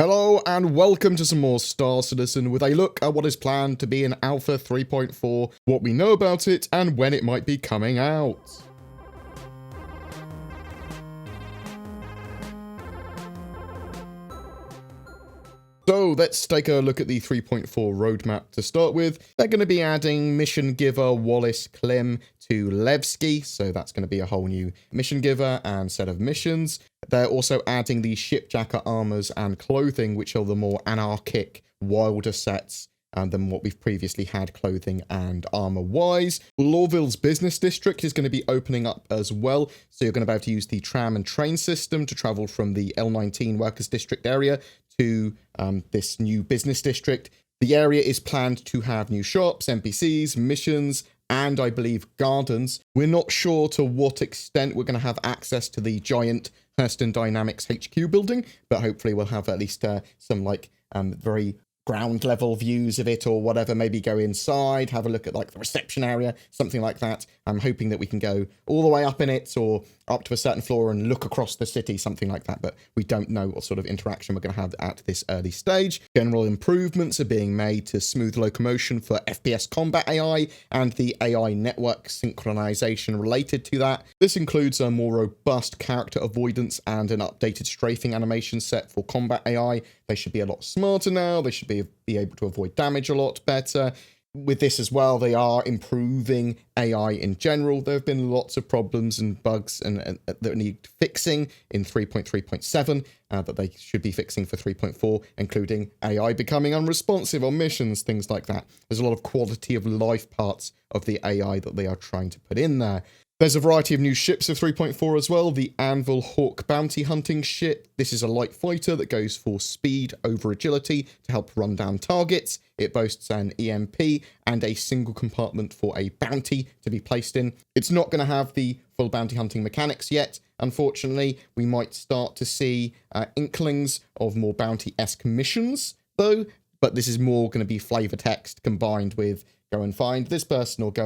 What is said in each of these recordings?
Hello and welcome to some more Star Citizen with a look at what is planned to be in Alpha 3.4, what we know about it, and when it might be coming out. So let's take a look at the 3.4 roadmap to start with. They're going to be adding Mission Giver Wallace Klim to Levski, so that's going to be a whole new mission giver and set of missions. They're also adding the Shipjacker armors and clothing, which are the more anarchic, wilder sets than what we've previously had clothing and armor-wise. Lorville's business district is going to be opening up as well, so you're going to be able to use the tram and train system to travel from the L19 Workers District area to this new business district. The area is planned to have new shops, NPCs, missions, and I believe gardens. We're not sure to what extent we're going to have access to the giant Hurston Dynamics HQ building, but hopefully we'll have at least some very ground level views of it or whatever. Maybe go inside, have a look at like the reception area, something like that. I'm hoping that we can go all the way up in it or up to a certain floor and look across the city, something like that, but we don't know what sort of interaction we're going to have at this early stage. General improvements are being made to smooth locomotion for FPS combat AI and the AI network synchronization related to that. This includes a more robust character avoidance and an updated strafing animation set for combat AI. They should be a lot smarter now. They should be able to avoid damage a lot better. With this as well, they are improving AI in general. There have been lots of problems and bugs and that need fixing in 3.3.7 that they should be fixing for 3.4, including AI becoming unresponsive on missions, things like that. There's a lot of quality of life parts of the AI that they are trying to put in there. There's a variety of new ships for 3.4 as well. The Anvil Hawk bounty hunting ship. This is a light fighter that goes for speed over agility to help run down targets. It boasts an EMP and a single compartment for a bounty to be placed in. It's not going to have the full bounty hunting mechanics yet. Unfortunately, we might start to see inklings of more bounty-esque missions, though. But this is more going to be flavor text combined with go and find this person or go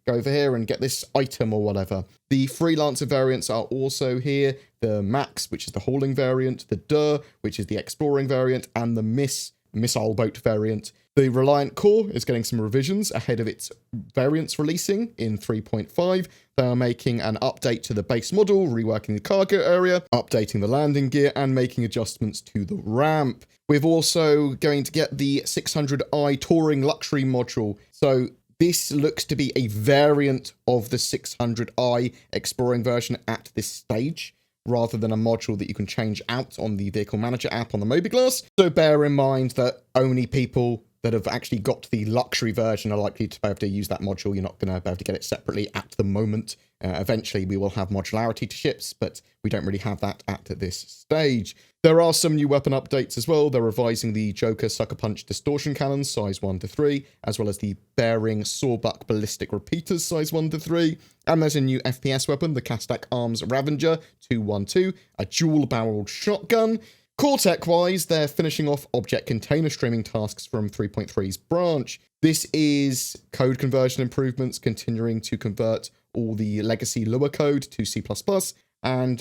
over here and get this item or whatever. The freelancer variants are also here. The Max, which is the hauling variant, the Der, which is the exploring variant, and the missile boat variant. The Reliant Core is getting some revisions ahead of its variants releasing in 3.5. They are making an update to the base model, reworking the cargo area, updating the landing gear, and making adjustments to the ramp. We're also going to get the 600i Touring Luxury module. So this looks to be a variant of the 600i Exploring version at this stage, rather than a module that you can change out on the Vehicle Manager app on the Mobiglass. So bear in mind that only people that have actually got the luxury version are likely to be able to use that module. You're not going to be able to get it separately at the moment. Eventually, we will have modularity to ships, but we don't really have that at this stage. There are some new weapon updates as well. They're revising the Joker Sucker Punch Distortion Cannons, size 1 to 3, as well as the Bearing Sawbuck Ballistic Repeaters, size 1 to 3. And there's a new FPS weapon, the Castak Arms Ravager 212, a dual-barreled shotgun. Core tech-wise, they're finishing off object container streaming tasks from 3.3's branch. This is code conversion improvements, continuing to convert all the legacy Lua code to C++, and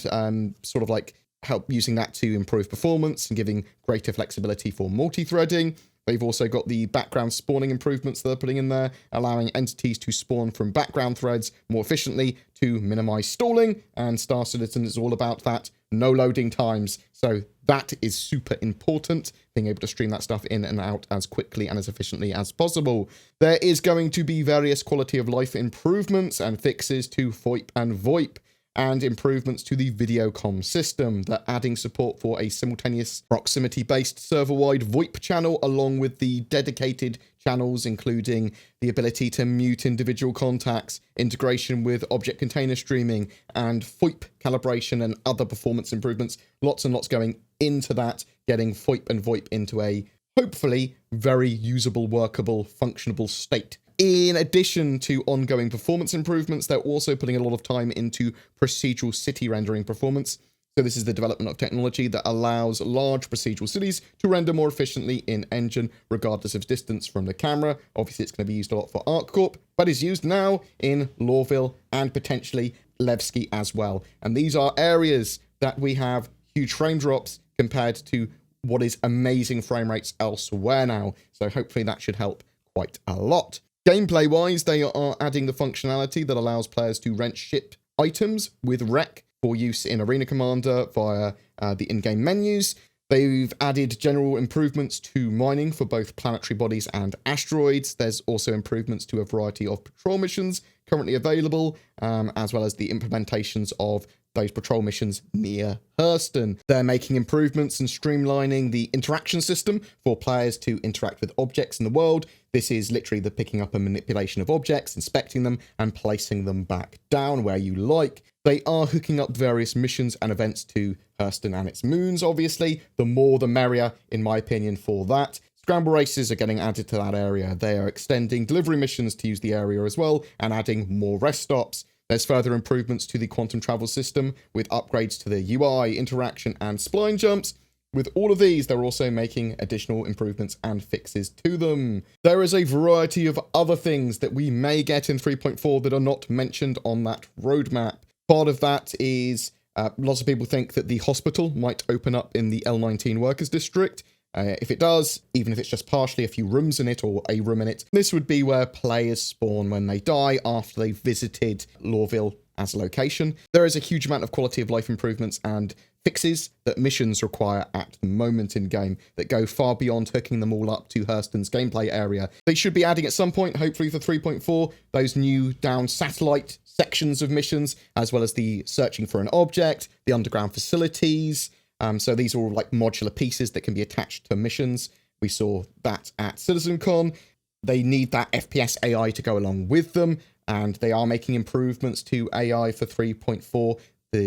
sort of like help using that to improve performance and giving greater flexibility for multi-threading. They've also got the background spawning improvements that they're putting in there, allowing entities to spawn from background threads more efficiently to minimize stalling, and Star Citizen is all about that. No loading times. So that is super important, being able to stream that stuff in and out as quickly and as efficiently as possible. There is going to be various quality of life improvements and fixes to FOIP and VoIP, and improvements to the video comm system. They're adding support for a simultaneous proximity-based server-wide VoIP channel, along with the dedicated channels, including the ability to mute individual contacts, integration with object container streaming, and FOIP calibration and other performance improvements. Lots and lots going into that, getting FOIP and VoIP into a, hopefully, very usable, workable, functionable state. In addition to ongoing performance improvements, they're also putting a lot of time into procedural city rendering performance. So this is the development of technology that allows large procedural cities to render more efficiently in Engine, regardless of distance from the camera. Obviously, it's going to be used a lot for ArcCorp, but is used now in Lorville and potentially Levski as well. And these are areas that we have huge frame drops compared to what is amazing frame rates elsewhere now. So hopefully that should help quite a lot. Gameplay-wise, they are adding the functionality that allows players to rent ship items with rec for use in Arena Commander via the in-game menus. They've added general improvements to mining for both planetary bodies and asteroids. There's also improvements to a variety of patrol missions currently available, as well as the implementations of those patrol missions near Hurston. They're making improvements and streamlining the interaction system for players to interact with objects in the world. This is literally the picking up and manipulation of objects, inspecting them, and placing them back down where you like. They are hooking up various missions and events to Hurston and its moons, obviously. The more the merrier, in my opinion, for that. Scramble races are getting added to that area. They are extending delivery missions to use the area as well, and adding more rest stops. There's further improvements to the quantum travel system with upgrades to the UI, interaction, and spline jumps. With all of these, they're also making additional improvements and fixes to them. There is a variety of other things that we may get in 3.4 that are not mentioned on that roadmap. Part of that is lots of people think that the hospital might open up in the L19 Workers District. If it does, even if it's just partially a few rooms in it or a room in it, this would be where players spawn when they die after they've visited Lorville as a location. There is a huge amount of quality of life improvements and fixes that missions require at the moment in game that go far beyond hooking them all up to Hurston's gameplay area. They should be adding at some point, hopefully for 3.4, those new down satellite sections of missions, as well as the searching for an object, the underground facilities. So these are all like modular pieces that can be attached to missions. We saw that at CitizenCon. They need that FPS AI to go along with them, and they are making improvements to AI for 3.4,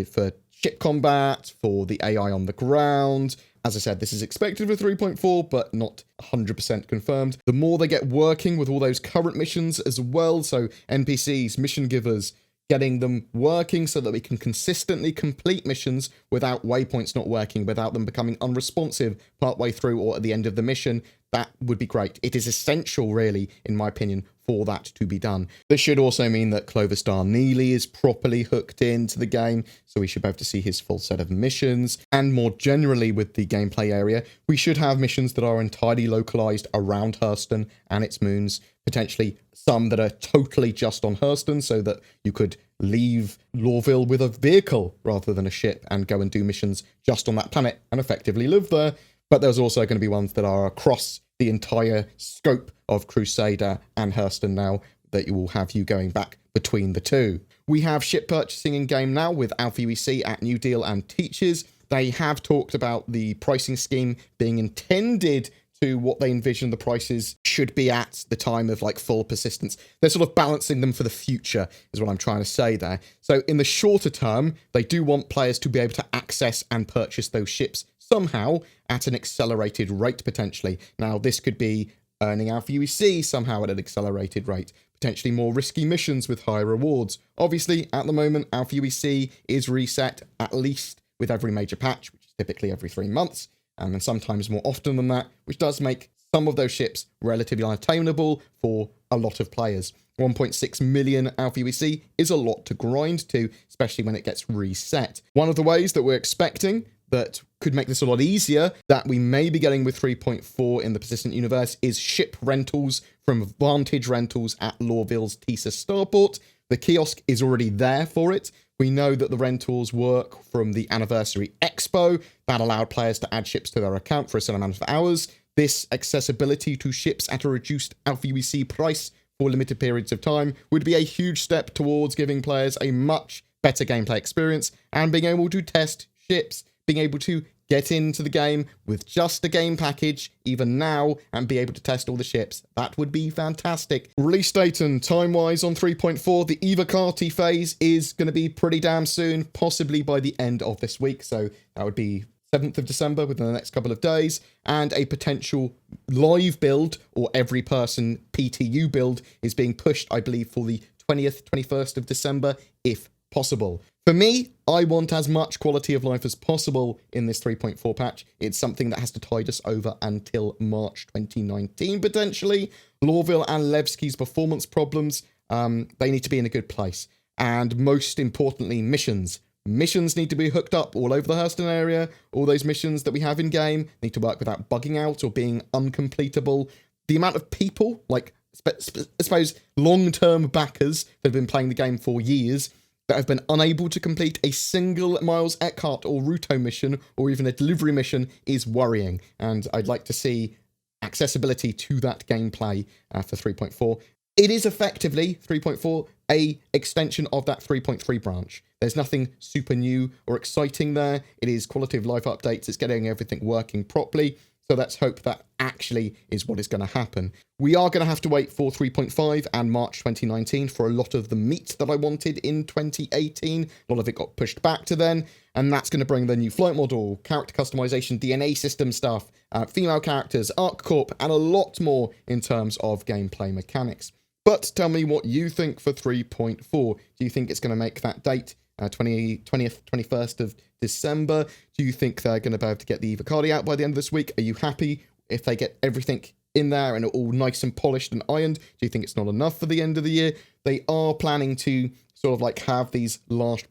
for ship combat, for the AI on the ground. As I said, this is expected for 3.4, but not 100% confirmed. The more they get working with all those current missions as well, so NPCs, mission givers, getting them working so that we can consistently complete missions without waypoints not working, without them becoming unresponsive partway through or at the end of the mission, that would be great. It is essential, really, in my opinion, for that to be done. This should also mean that Clover Star Neely is properly hooked into the game, so we should be able to see his full set of missions. And more generally with the gameplay area, we should have missions that are entirely localized around Hurston and its moons, potentially some that are totally just on Hurston, so that you could leave Lorville with a vehicle rather than a ship and go and do missions just on that planet and effectively live there. But there's also going to be ones that are across the entire scope of Crusader and Hurston now, that you will have you going back between the two. We have ship purchasing in game now with Alpha UEC at New Deal and Teachers. They have talked about the pricing scheme being intended to what they envision the prices should be at the time of like full persistence. They're sort of balancing them for the future is what I'm trying to say there. So in the shorter term, they do want players to be able to access and purchase those ships somehow at an accelerated rate potentially. Now this could be earning Alpha UEC somehow at an accelerated rate, potentially more risky missions with higher rewards. Obviously at the moment Alpha UEC is reset at least with every major patch, which is typically every 3 months. And sometimes more often than that, which does make some of those ships relatively unattainable for a lot of players. 1.6 million Alpha UEC is a lot to grind to, especially when it gets reset. One of the ways that we're expecting that could make this a lot easier, that we may be getting with 3.4 in the Persistent Universe, is ship rentals from Vantage Rentals at Lorville's Tisa Starport. The kiosk is already there for it. We know that the rentals work from the Anniversary Expo. That allowed players to add ships to their account for a certain amount of hours. This accessibility to ships at a reduced Alpha UEC price for limited periods of time would be a huge step towards giving players a much better gameplay experience and being able to test ships, being able to get into the game with just a game package, even now, and be able to test all the ships. That would be fantastic. Release date and time-wise on 3.4, the Evocati phase is going to be pretty damn soon, possibly by the end of this week. So that would be 7th of December within the next couple of days, and a potential live build or every person PTU build is being pushed, I believe, for the 20th, 21st of December, if possible. For me, I want as much quality of life as possible in this 3.4 patch. It's something that has to tide us over until March 2019, potentially. Lorville and Levski's performance problems, they need to be in a good place. And most importantly, missions. Missions need to be hooked up all over the Hurston area. All those missions that we have in game need to work without bugging out or being uncompletable. The amount of people, like, I suppose, long-term backers that have been playing the game for years that have been unable to complete a single Miles Eckhart or Ruto mission or even a delivery mission is worrying. And I'd like to see accessibility to that gameplay for 3.4. It is effectively 3.4, a extension of that 3.3 branch. There's nothing super new or exciting there. It is quality of life updates. It's getting everything working properly. So let's hope that actually is what is going to happen. We are going to have to wait for 3.5 and March 2019 for a lot of the meat that I wanted in 2018. A lot of it got pushed back to then. And that's going to bring the new flight model, character customization, DNA system stuff, female characters, Arc Corp, and a lot more in terms of gameplay mechanics. But tell me what you think for 3.4. Do you think it's going to make that date 21st of December? Do you think they're going to be able to get the Evocati out by the end of this week? Are you happy if they get everything in there and all nice and polished and ironed? Do you think it's not enough for the end of the year? They are planning to sort of like have these last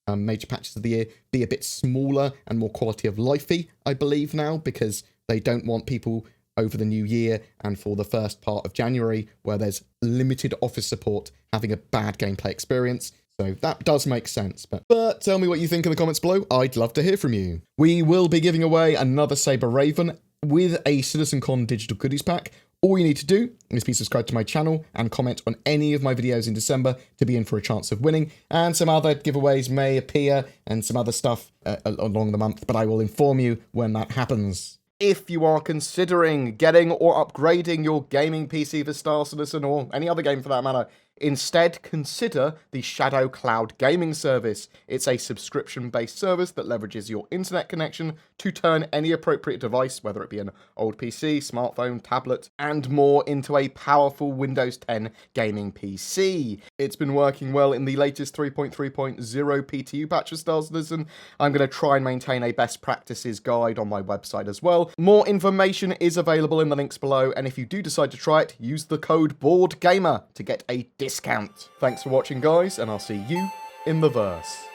major patches of the year be a bit smaller and more quality of lifey, I believe now, because they don't want people over the new year and for the first part of January where there's limited office support having a bad gameplay experience. So that does make sense. But tell me what you think in the comments below. I'd love to hear from you. We will be giving away another Saber Raven with a CitizenCon digital goodies pack. All you need to do is be subscribed to my channel and comment on any of my videos in December to be in for a chance of winning. And some other giveaways may appear and some other stuff along the month, but I will inform you when that happens. If you are considering getting or upgrading your gaming PC for Star Citizen or any other game for that matter, instead consider the Shadow Cloud gaming service. It's a subscription-based service that leverages your internet connection to turn any appropriate device, whether it be an old PC, smartphone, tablet, and more, into a powerful Windows 10 gaming PC. It's been working well in the latest 3.3.0 PTU patch of Star Citizen. I'm going to try and maintain a best practices guide on my website as well. More information is available in the links below, and if you do decide to try it, use the code BoredGamer to get a discount. Thanks for watching, guys, and I'll see you in the verse.